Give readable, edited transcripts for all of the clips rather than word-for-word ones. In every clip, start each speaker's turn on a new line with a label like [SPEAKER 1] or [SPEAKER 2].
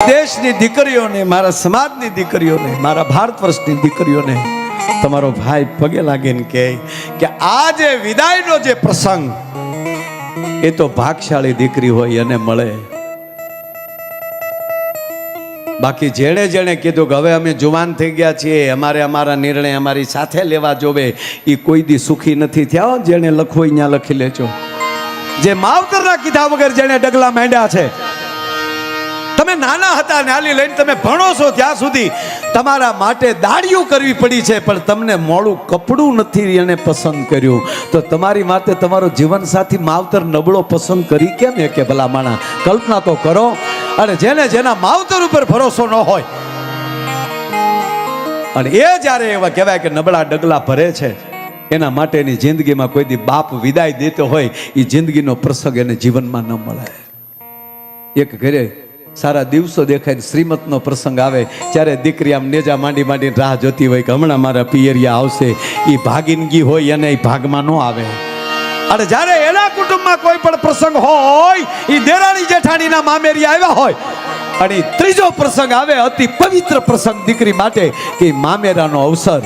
[SPEAKER 1] દેશની દીકરીઓને, મારા સમાજની દીકરીઓને, મારા ભારત વર્ષની દીકરીઓને તમારો ભાઈ પગે લાગીને કહે કે આ જે વિદાયનો જે પ્રસંગ એ તો ભાગશાળી દીકરી હોય અને મળે. બાકી જેણે જેણે કીધું કે હવે અમે જુવાન થઈ ગયા છીએ, અમારે અમારા નિર્ણય અમારી સાથે લેવા જોવે, એ કોઈ દી સુખી નથી થયા. જેણે લખવું અહીંયા લખી લેજો. જે માવતરના કીધા વગર જેણે ડગલા માંડ્યા છે, તમે નાના હતા ને આલી લઈને તમે ભણો છો ત્યાં સુધી તમારા માટે દાડિયું કરવી પડી છે, પણ તમને મોડું કપડું નથી એને પસંદ કર્યું. તો તમારી માટે તમારો જીવનસાથી માવતર નબળો પસંદ કરી કેમ કે ભલા માણા? કલ્પના તો કરો. અને જેને જેના માવતર ઉપર ભરોસો ન હોય અને એ જ્યારે એવા કહેવાય કે નબળા ડગલા ભરે છે, એના માટેની જિંદગીમાં કોઈ દી બાપ વિદાય દેતો હોય, એ જિંદગીનો પ્રસંગ એને જીવનમાં ન મળે. એક ઘરે સારા દિવસો દેખાય, શ્રીમતનો પ્રસંગ આવે ત્યારે દીકરી આમ નેજા માંડી માંડીને રાહ જોતી હોય કે હમણાં મારા પિયરિયા આવશે. એ ભાગીનગી હોય અને એ ભાગમાં ન આવે. અને જ્યારે એના કુટુંબમાં કોઈ પણ પ્રસંગ હોય, એ દેરાણી જેઠાણીના મામેરિયા આવ્યા હોય, અને ત્રીજો પ્રસંગ આવે, અતિ પવિત્ર પ્રસંગ દીકરી માટે કે મામેરાનો અવસર,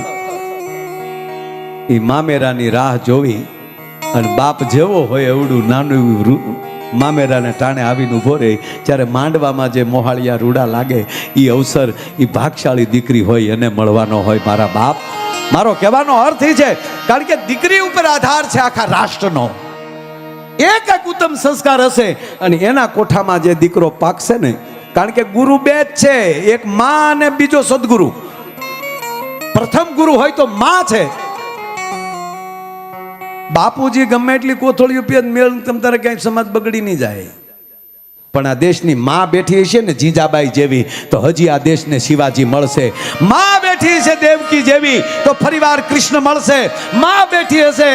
[SPEAKER 1] એ મામેરાની રાહ જોવી. અને બાપ જેવો હોય એવડું નાનું મામેરાને ટાણે આવીને ઉભો રહે, ત્યારે માંડવામાં જે મોહાળિયા રૂડા લાગે, એ અવસર એ ભાગશાળી દીકરી હોય એને મળવાનો હોય. મારા બાપ, મારો કહેવાનો અર્થ એ છે, કારણ કે દીકરી ઉપર આધાર છે આખા રાષ્ટ્રનો. એક ઉત્તમ સંસ્કાર હશે અને એના કોઠામાં જે દીકરો પાકશે ને, કારણ કે ગુરુ બે જ છે, એક માં અને બીજો સદગુરુ. પ્રથમ ગુરુ હોય તો માં છે. બાપુજી ગમે એટલી કોથળીઓ પીએ મેળ તમ તારે ક્યાંય સમાજ બગડી નહીં જાય. પણ આ દેશની માં બેઠી છે ને જીજાબાઈ જેવી, તો હજી આ દેશને શિવાજી મળશે. માં બેઠી છે દેવકી જેવી, તો ફરીવાર કૃષ્ણ મળશે. માં બેઠી હશે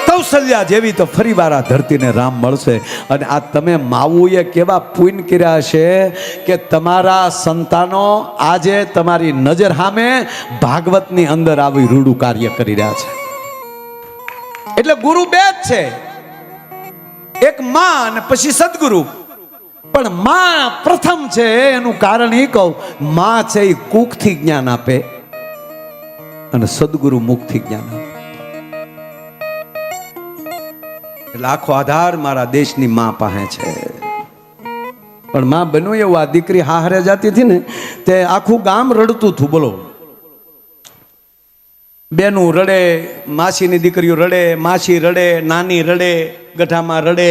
[SPEAKER 1] કૌશલ્યા જેવી, તો ફરીવાર આ ધરતીને રામ મળશે. અને આ તમે માવુએ કેવા પુણ્ય કર્યા છે કે તમારા સંતાનો આજે તમારી નજર સામે ભાગવતની અંદર આવી રૂડું કાર્ય કરી રહ્યા છે. એટલે ગુરુ બે જ છે, એક માં અને પછી સદગુરુ. પણ માં પ્રથમ છે. એનું કારણ એ કહું, માં છે એ કુખથી જ્ઞાન આપે અને સદગુરુ મુખથી જ્ઞાન આપે. એટલે આખો આધાર મારા દેશની માં પાસે છે. પણ માં બન્યું એવું, આ દીકરી હારે જાતી હતી ને તે આખું ગામ રડતું હતું. બોલો, બેનું રડે, માસીની દીકરીઓ રડે, માસી રડે, નાની રડે, ગઢામાં રડે,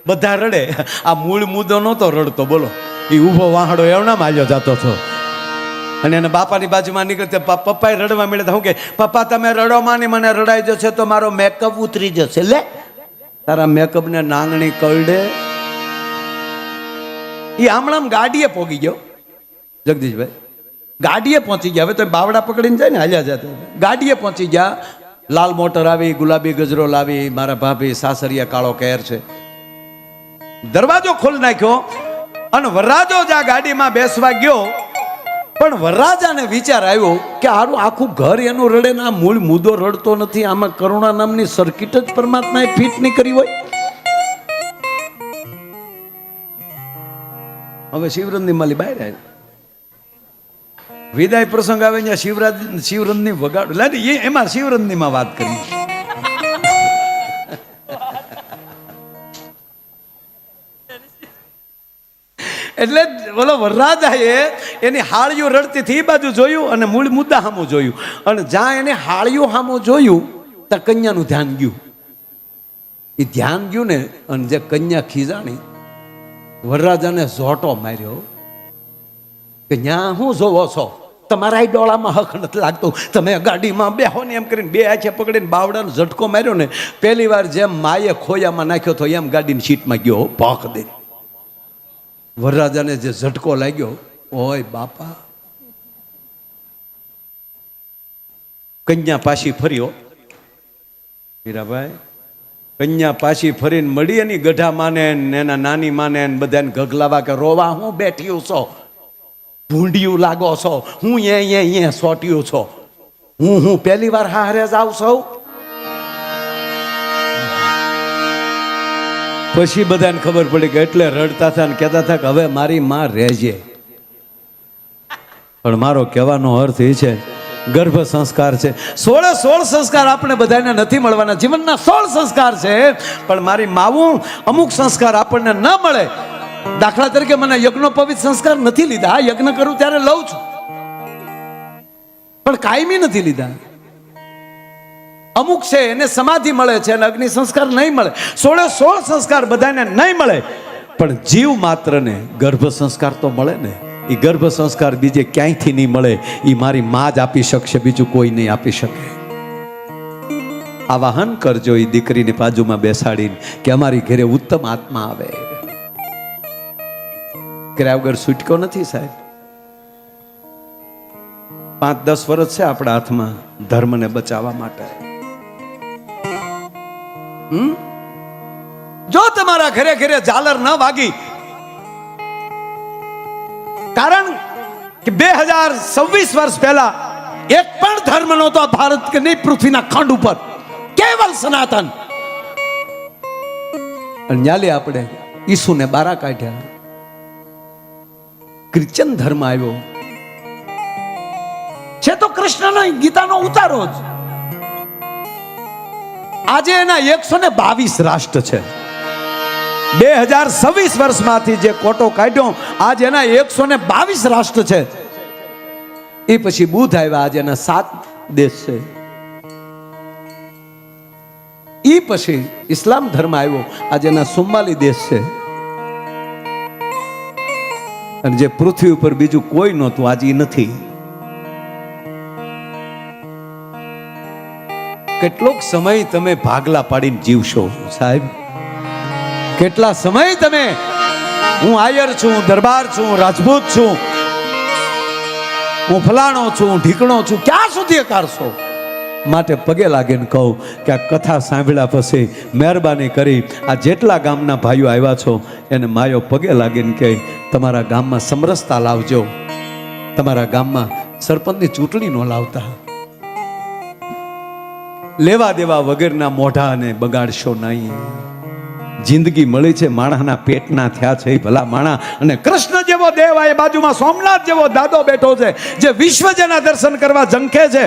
[SPEAKER 1] બધા રડે. આ મૂળ મુદ્દો નહોતો રડતો. બોલો, એ ઊભો વાહડો એવના માલ્યો જતો હતો. અને એને બાપાની બાજુમાં નીકળતે પપ્પાએ રડવા મળે. હું કે પપ્પા તમે રડો માં ને મને રડાઈ જશે તો મારો મેકઅપ ઉતરી જશે. લે, તારા મેકઅપ ને નાંગણી કરડે. એ આમણામ ગાડીએ પોગી ગયો જગદીશભાઈ, ગાડીએ પહોંચી ગયા. હવે તો બાવડા પકડીને જાય ને, હાલ્યા જતા. ગાડીએ પહોંચી ગયા. લાલ મોટર આવી, ગુલાબી ગજરો લાવી. મારા ભાભી સાસરિયા કાળો કેર છે. દરવાજો ખોલી નાખ્યો અને વરરાજો જ આ ગાડીમાં બેસવા ગયો. પણ વરરાજાને વિચાર આવ્યો કે આરું આખું ઘર એનું રડે ને આ મૂળ મુદ્દો રડતો નથી. આમાં કરુણા નામની સર્કિટ જ પરમાત્માએ ફિટ નહીં કરી હોય. હવે શિવરંજની માલી બહાર આવી. વિદાય પ્રસંગ આવે ત્યાં શિવરંજની વગાડ લાડી, એમાં શિવરંજની માં વાત કરી. એટલે બોલો, વરરાજાએ એની હાળીઓ રડતી હતી એ બાજુ જોયું અને મૂળ મુદ્દા સામું જોયું. અને જ્યાં એને હાળીઓ સામું જોયું ત્યાં કન્યાનું ધ્યાન ગયું. એ ધ્યાન ગયું ને, અને જે કન્યા ખીજાણી, વરરાજાને ઝોટો માર્યો કે ન્યા હું જોવો છો, તમારા એ ડોળામાં હક નથી લાગતું, તમે ગાડીમાં બેહો ને. એમ કરીને બે આંખે પકડીને બાવડાનો ઝટકો માર્યો ને. પહેલી વાર જેમ માએ ખોયામાં નાખ્યો તો એમ ગાડીની સીટમાં ગયો ભોંક દે. વરરાજાને જે ઝટકો લાગ્યો, ઓય બાપા. કન્યા પાછી ફર્યો મીરાભાઈ, કન્યા પાછી ફરીને મળી એની ગઢા માને એના નાની માને બધાને ગગલાવા કે રોવા હું બેઠ્યું છો, ભૂંડિયું લાગો છો, હું અહીંયા સોટ્યું છો, હું પહેલી વાર હારે જાઉં છું. પછી બધાને ખબર પડી કે એટલે રડતા હતા ને કહેતા હતા કે હવે મારી માં રહેજે. પણ મારો કહેવાનો અર્થ એ છે, ગર્ભ સંસ્કાર છે. 16 સંસ્કાર આપણે બધાને નથી મળવાના. જીવનના 16 સંસ્કાર છે, પણ મારી માવું અમુક સંસ્કાર આપણને ન મળે. દાખલા તરીકે મને યજ્ઞોપવિત સંસ્કાર નથી લીધા. યજ્ઞ કરું ત્યારે લઉં છું, પણ કાયમી નથી લીધા. અમુક છે એને સમાધિ મળે છે અને અગ્નિ સંસ્કાર નહીં મળે. 16 સંસ્કાર બધાને નહીં મળે, પણ જીવ માત્રને ગર્ભ સંસ્કાર તો મળે ને. એ ગર્ભ સંસ્કાર બીજે ક્યાંયથી નહીં મળે. એ મારી માં જ આપી શકશે, બીજું કોઈ નહીં આપી શકે. આવાહન કરજો એ દીકરીની બાજુમાં બેસાડીને કે અમારી ઘરે ઉત્તમ આત્મા આવે. કર્યા વગર છૂટકો નથી સાહેબ. 5-10 વર્ષ છે આપણા હાથમાં ધર્મને બચાવવા માટે. જો તમારા ઘરે ઘરે ઝાલર ન વાગી, કારણ કે 2026 વર્ષ પહેલા એક પણ ધર્મ નહોતો ભારત કે નહીં પૃથ્વીના ખંડ ઉપર, કેવલ સનાતન. ન્યાલે આપણે ઈસુને બારા કાઢ્યા, ક્રિશ્ચન ધર્મ આવ્યો છે. તો કૃષ્ણનો ગીતાનો ઉતારો જ. આજે એના 122 રાષ્ટ્ર છે. 2026 વર્ષમાંથી જે કોટો કાઢ્યો, આજે એના 122 રાષ્ટ્ર છે. એ પછી બુદ્ધ આવ્યા, આજે એના 7 દેશ છે. એ પછી ઇસ્લામ ધર્મ આવ્યો, આજે એના 44 દેશ છે. અને જે પૃથ્વી ઉપર બીજું કોઈ નહોતું, આજે નથી. કેટલોક સમય તમે ભાગલા પાડીને જીવશો સાહેબ. કેટલા સમય તમે, હું આયર છું, દરબાર છું, રાજપૂત છું, હું ફલાણો છું, ઢીકણો છું, ક્યાં સુધી કરશો? માટે પગે લાગીને કહું કે આ કથા સાંભળ્યા પછી મહેરબાની કરી આ જેટલા ગામના ભાઈઓ આવ્યા છો એને માયો પગે લાગીને કહે તમારા ગામમાં સમરસતા લાવજો. તમારા ગામમાં સરપંચની ચૂંટણી ન લાવતા. લેવા દેવા વગરના મોઢાને બગાડશો નહીં. જિંદગી મળી છે, માણસના પેટના થયા છે ભલા માણા. અને કૃષ્ણ જેવો દેવ આ બાજુમાં સોમનાથ જેવો દાદો બેઠો છે, જે વિશ્વ જેના દર્શન કરવા ઝંખે છે.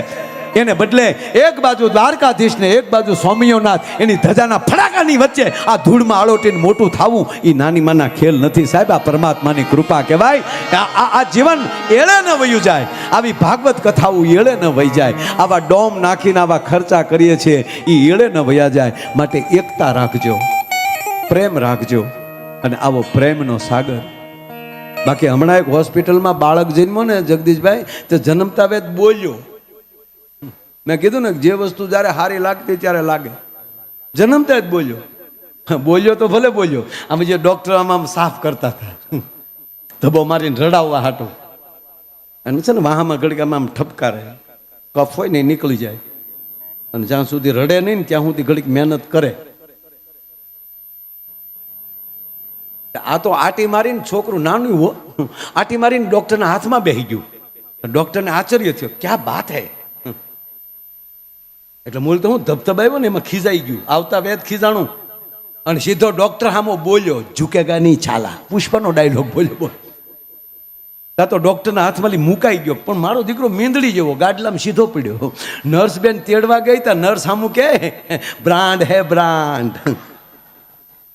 [SPEAKER 1] એને બદલે એક બાજુ દ્વારકાધીશ ને એક બાજુ સ્વામિયોનાથ, એની ધજાના ફડાકાની વચ્ચે આ ધૂળમાં આળોટીને મોટું થવું એ નાની માના ખેલ નથી સાહેબ. આ પરમાત્માની કૃપા કહેવાય. આ જીવન એળે ન વયું જાય. આવી ભાગવત કથાઓ એળે ન વહી જાય. આવા ડોમ નાખીને આવા ખર્ચા કરીએ છીએ એ એળે ન વયા જાય. માટે એકતા રાખજો, પ્રેમ રાખજો, અને આવો પ્રેમનો સાગર. બાકી હમણાં એક હોસ્પિટલમાં બાળક જન્મો ને જગદીશભાઈ, તો જન્મતા વેદ બોલ્યો. મેં કીધું ને જે વસ્તુ જ્યારે હારી લાગતી ત્યારે લાગે. જન્મતા જ બોલ્યો. બોલ્યો તો ભલે બોલ્યો. આમ જે ડોક્ટર આમ સાફ કરતા હતા, ધબો મારીને રડાવવા હાટું, અને છે ને વાહામાં ઘડીકામાં આમ ઠપકારે, કફ હોય ને નીકળી જાય. અને જ્યાં સુધી રડે નહીં ને ત્યાં સુધી ઘડીક મહેનત કરે. આ તો આટી મારીને છોકરું નાનું હો, આટી મારીને ડોક્ટરના હાથમાં બેસી ગયું. ડોક્ટરને આશ્ચર્ય થયો, ક્યાં બાત હે. એટલે મૂળ તો હું ધબધબાવ્યો ને એમાં ખીજાઈ ગયું. આવતા વેદ ખીજાણું અને સીધો ડોક્ટર સામો બોલ્યો, ઝુકેગા નહીં છાલા. પુષ્પનો ડાયલોગ બોલ્યો. ત્યાં તો ડોક્ટરના હાથમાંથી મુકાઈ ગયો. પણ મારો દીકરો મીંદડી જેવો ગાડલામાં સીધો પડ્યો. નર્સ બેન તેડવા ગઈ તા નર્સ સામું કે બ્રાન્ડ હે બ્રાન્ડ.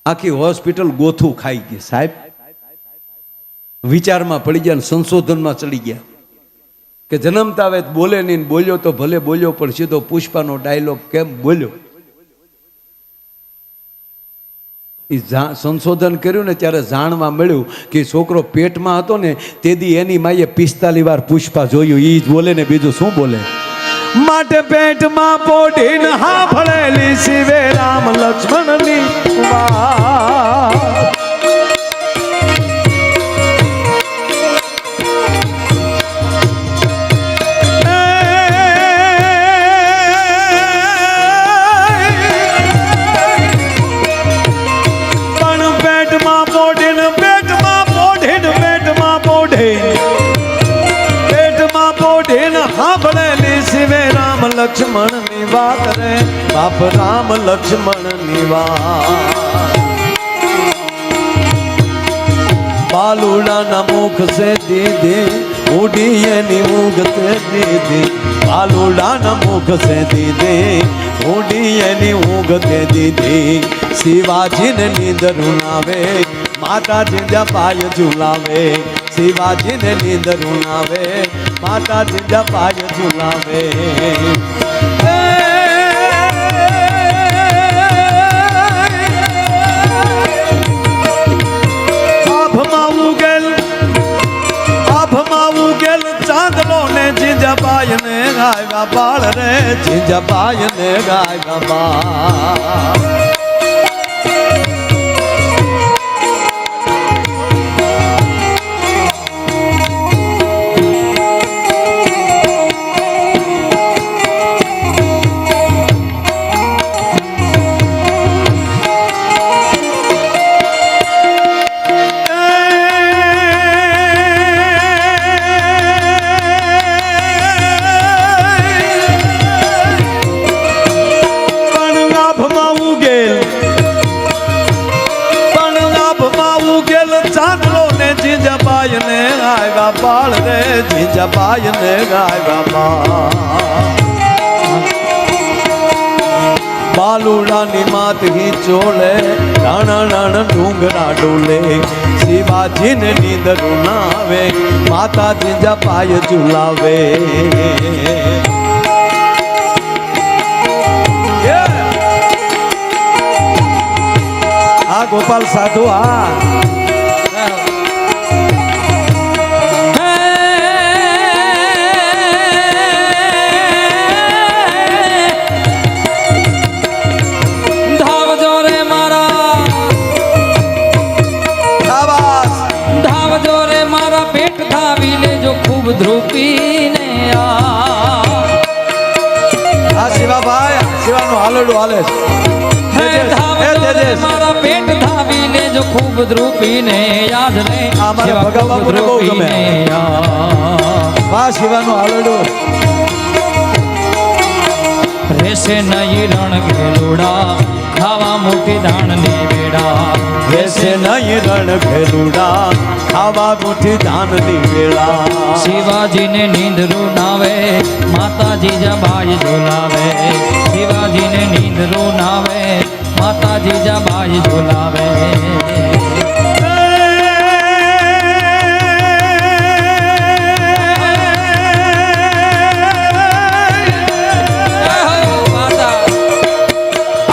[SPEAKER 1] આખી હોસ્પિટલ ગોથું ખાઈ ગઈ સાહેબ. વિચારમાં પડી ગયા ને સંશોધનમાં ચડી ગયા કે જન્મતા વેત બોલે નહીં, બોલ્યો તો ભલે બોલ્યો, પણ સીધો પુષ્પાનો ડાયલોગ કેમ બોલ્યો. એ સંશોધન કર્યું ને ત્યારે જાણવા મળ્યું કે છોકરો પેટમાં હતો ને તેથી એની માએ 45 વાર પુષ્પા જોયું. એ જ બોલે ને, બીજું શું બોલે. માટે પેટમાં પોઢીને હા ભળેલી શિવે રામ લક્ષ્મણની વાત. લક્ષ્મણ ની વાત રે બાપ, રામ લક્ષ્મણ ની વાત. બાલુડા ના મુખ સે દીધી ઉડી એની ઊંઘ તે દીધી બાલુડાના મુખ સે દીધી ઉડી એની ઊંઘ તે દીધી શિવાજીને નીંદરું નાવે માતાજી જપાય ઝુલાવે શિવાજીને નીંદરું નાવે માતાજી જપાય ઝુલાવે ચાંદલો ને જીજાબાઈ ને ગાયવા બાળ રે જીજાબાઈ ને ગાયવા બાળ જીજાબાઈ ને ગાયવા બાળ રે જીજાબાઈ ને ગાયવા બાળ બાલુડાની માતહી ચોલે રાણા રાણા ડુંગરા ડોલે શિવાજીને નીંદરું નાવે માતા જીજાબાઈ ઝુલાવે આ ગોપાલ સાધુ આ
[SPEAKER 2] ખૂબ ધ્રુપીને
[SPEAKER 1] આ શિવાભાઈ શિવાનું હાલડું હાલે છે
[SPEAKER 2] મારા પેટ ધાવી લેજો ખૂબ ધ્રુપીને યાદ રે
[SPEAKER 1] અમારા ભગવાન બહુ ગમે વાહ શિવાનું હાલડું
[SPEAKER 2] રેસે નહીં રણ ખેલુડા ખાવા મોટી ધાણની વેડા
[SPEAKER 1] રેસે નહીં રણ ખેલુડા ખાવા મુઠી ધાનની વેળા
[SPEAKER 2] શિવાજીને નીંદરું નાવે માતાજી જબાઈ ઝુલાવે શિવાજીને નીંદરું નાવે માતાજી જબાઈ ઝુલાવે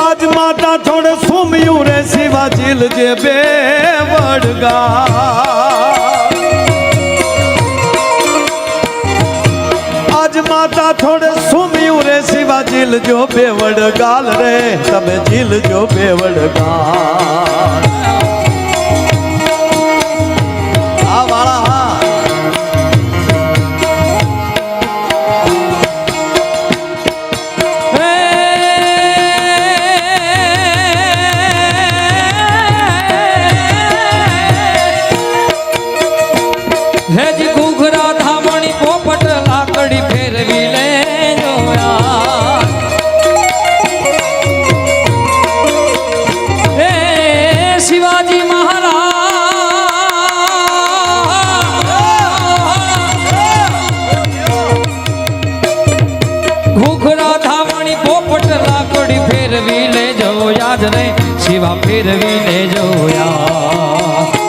[SPEAKER 1] આજ માતા થોડે સુમ્યું રે શિવાજી જે બે વડગા માતા થોડે સુમ્યું રે શિવા જીલ જો બેવડ ગાલ રે તમે જીલ જો બેવડ ગાલ આ વાળા
[SPEAKER 2] હેજી ઘૂઘરા ધામણી પોપટ લાકડી ફેરવી લે શિવાજી મહારાજ ઘૂઘરા ધામણી પોપટ લાકડી ફેરવી લેજો યાદ રે શિવા ફેરવી લેજો યાદ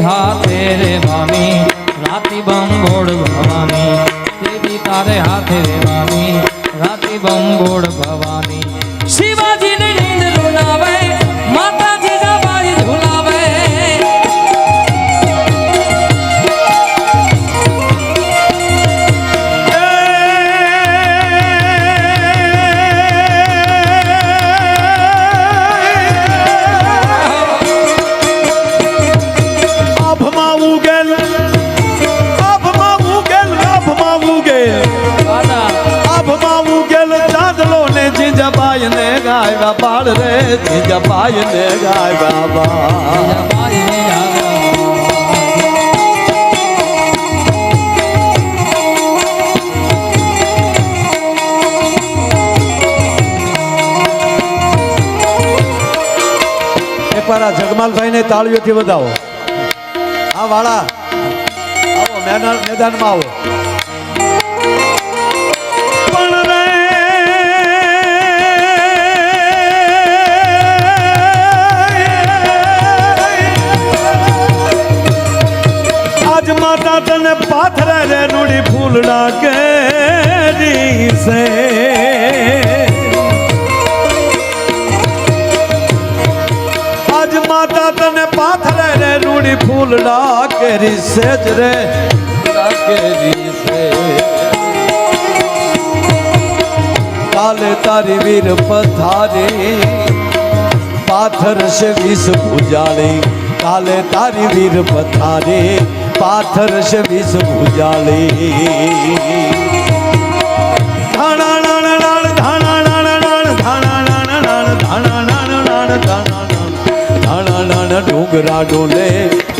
[SPEAKER 2] હાથે રે મામી રાતી બંગોળ ભવાની તેદી તારે હાથે રે મામી રાતી બંગોળ ભવાની શિવાજીને નીંદ રૂનાવે માતાજી જબાઈ ઝુલાવે
[SPEAKER 1] જીજાબાઈ ને ગાયવા બાળ રે જીજાબાઈ ને ગાયવા બાળ એકવાર આ જગમાલભાઈ ને તાળીઓથી વધાવો હા વાળા આવો મેદાનમાં આવો પણ રે આજ માતા તને પાથરે રે રૂડી ફૂલડા કેરી છે આજ માતા તને પાથરે રે રૂડી ફૂલડા કેરી સેજ રે કેરી છે કાલે તારી વીર પથારે પાથર છે વિષ પૂજાળી કાલે તારી વીર પથારે પાથર છે વિષ પૂજાળી ધાણા નાણ નાણ ધાણા નાણ નાણ ધાણા નાણ નાણ ધાણા નાણ નાણ ધાણા નાણ ડુંગરા ડોલે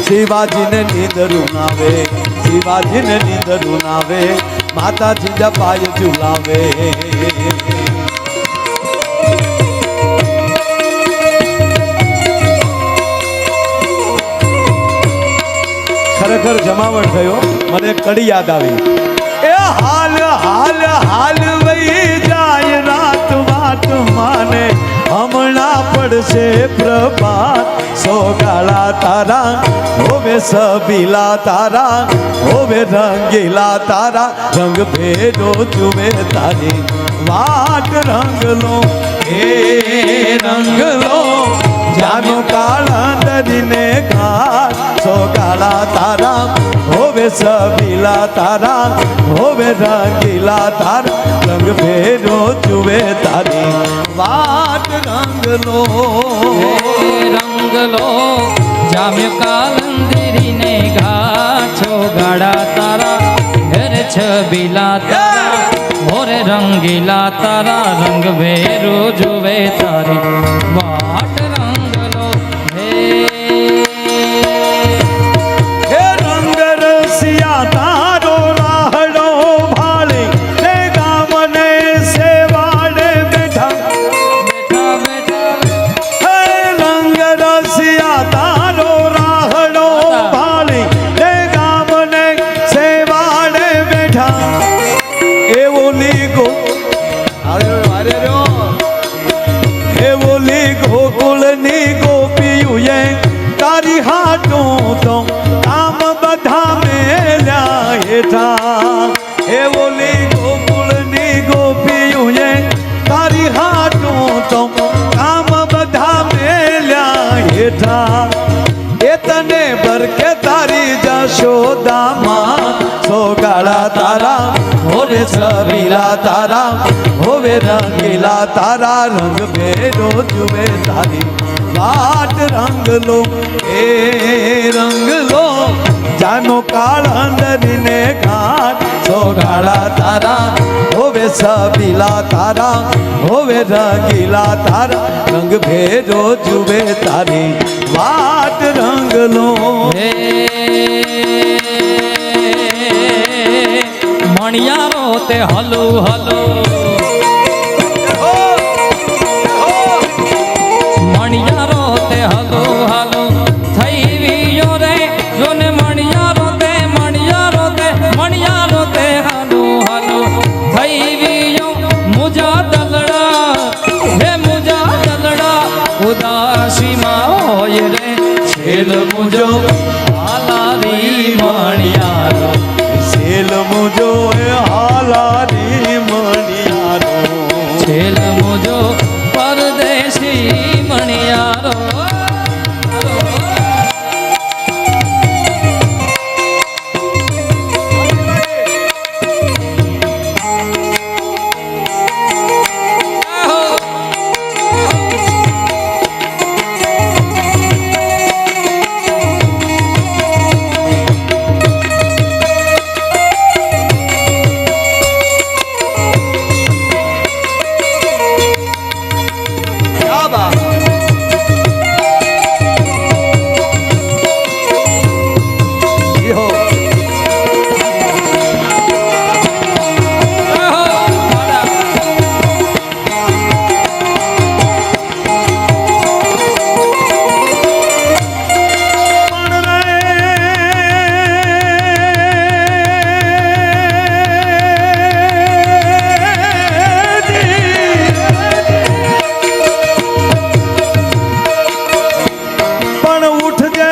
[SPEAKER 1] શિવાજીને નીંદરું નાવે શિવાજીને નીંદરું નાવે માતાજી જપાય ઝુલાવે ખરેખર જમાવટ થયો મને કડી યાદ આવી એ હાલ હાલ હાલ વહી જાય રાત વાત માને હમણાં પડશે પ્રભાત સોગાળા તારા હોવે સબીલા તારા હોવે રંગીલા તારા રંગ ભેડો જુએ તારી વાટ રંગલો એ રંગલો જાનો કાળા દરીને ઘાટ સોગાળા તારા હોવે સબીલા તારા હોવે રંગીલા તારા રંગ ભેડો જુએ તારી વાટ રંગલો
[SPEAKER 2] રંગલો જામ્યો કાલંદરીને ગાછો ગાડા તારા ઘર છબીલા તારા મોરે રંગીલા તારા રંગ ભેરો જુએ તારી વાટ રંગલો હે
[SPEAKER 1] રંગ રસિયા તારો રાહડો ભાળી તે ગામને સેવાડે બેઠા હે રંગ રસિયા તારો રાહડો ભાળી તે ગામને સેવાડે બેઠા એવો લીગો એવો લીગો કુળની ગોપીઓએ તારી હાટું તો કામ બધા મેલ્યા હેઠા એવો લીગો કુળની ગોપીઓએ તારી હાટું તો કામ બધા મેલ્યા હેઠા એ તને બરકે તારી જશોદામાં સોગાળા તારા હોવે સબીલા તારા હોવે રંગીલા તારા રંગ ભેડો જુએ તારી વાટ રંગલો એ રંગલો જાનો કાળંદરીને ઘાટ સોગાળા તારા હોવે સબીલા તારા હોવે રંગીલા તારા રંગ ભેડો જુએ તારી વાટ રંગલો
[SPEAKER 2] હે મણિયારો તે હલો હલો મણિયારો તે હલો હલો થઈ વિયો રે જોને મણિયારો તે મણિયારો તે મણિયારો તે હલો હલો થઈ વિયો મુજા દલડા હે મુજા દલડા ઉદાસીમાં હોય રે છેલ મુજો હાલારી મણિયારો
[SPEAKER 1] છેલ મુજો હાલારી મણિયારો
[SPEAKER 2] છેલ મુજો પરદેશી મણિયારો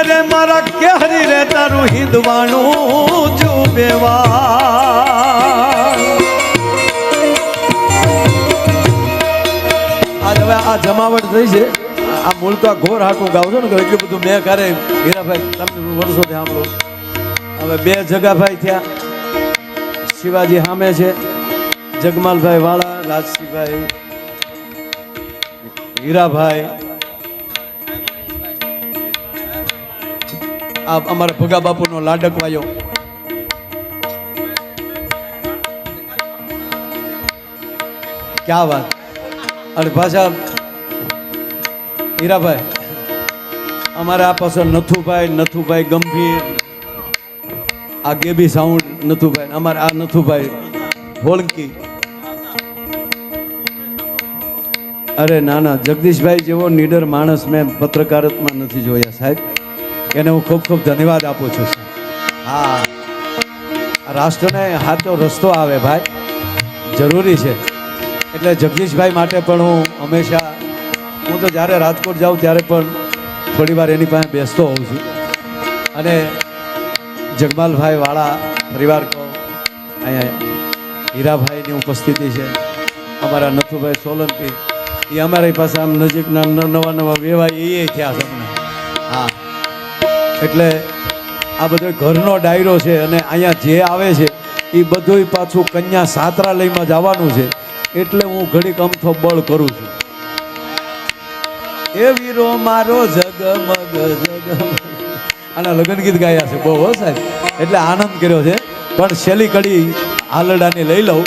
[SPEAKER 1] રે મારા કેહરી રે તારું હિંદવાણું જુબેવા આજ હવે આ જમાવટ થઈ છે આ મૂળ તો આ ઘોર હાટું ગાવ છો ને કે એટલું બધું મેં કરે હીરાભાઈ તમને વર્ષોથી સાંભળો હવે બે જગાભાઈ થયા શિવાજી સામે છે જગમાલભાઈ વાળા રાજસિંહભાઈ હીરાભાઈ આ અમારા ભગા બાપુનો લાડકવાયો ક્યાં વાત અને પાછા હીરાભાઈ અમારા આ પાછળ નથુભાઈ ગંભીર આ ગેબી સાઉન્ડ નથુભાઈ અમારે આ નથુભાઈ હોળકી અરે ના ના જગદીશભાઈ જેવો નીડર માણસ મેં પત્રકારત્વમાં નથી જોયા સાહેબ એને હું ખૂબ ખૂબ ધન્યવાદ આપું છું હા આ રાષ્ટ્રને હાથો રસ્તો આવે ભાઈ જરૂરી છે એટલે જગદીશભાઈ માટે પણ હું હંમેશા હું તો જ્યારે રાજકોટ જાઉં ત્યારે પણ થોડી વાર એની પાસે બેસતો હોઉં છું અને જગમાલભાઈ વાળા પરિવાર કહો અહીંયા હીરાભાઈની ઉપસ્થિતિ છે અમારા નથુભાઈ સોલંકી એ અમારી પાસે આમ નજીકના નવા વેવાય એ થયા છે અમને હા એટલે આ બધો ઘરનો ડાયરો છે અને અહીંયા જે આવે છે એ બધુંય પાછું કન્યા સાત્રાલયમાં જવાનું છે એટલે હું ઘડીક અમથો બળ કરું છું એ વીરો મારો જગમગ આના લગ્ન ગીત ગાયા છે બહુ હો સાહેબ એટલે આનંદ કર્યો છે પણ છેલ્લી કડી હાલડાની લઈ લઉં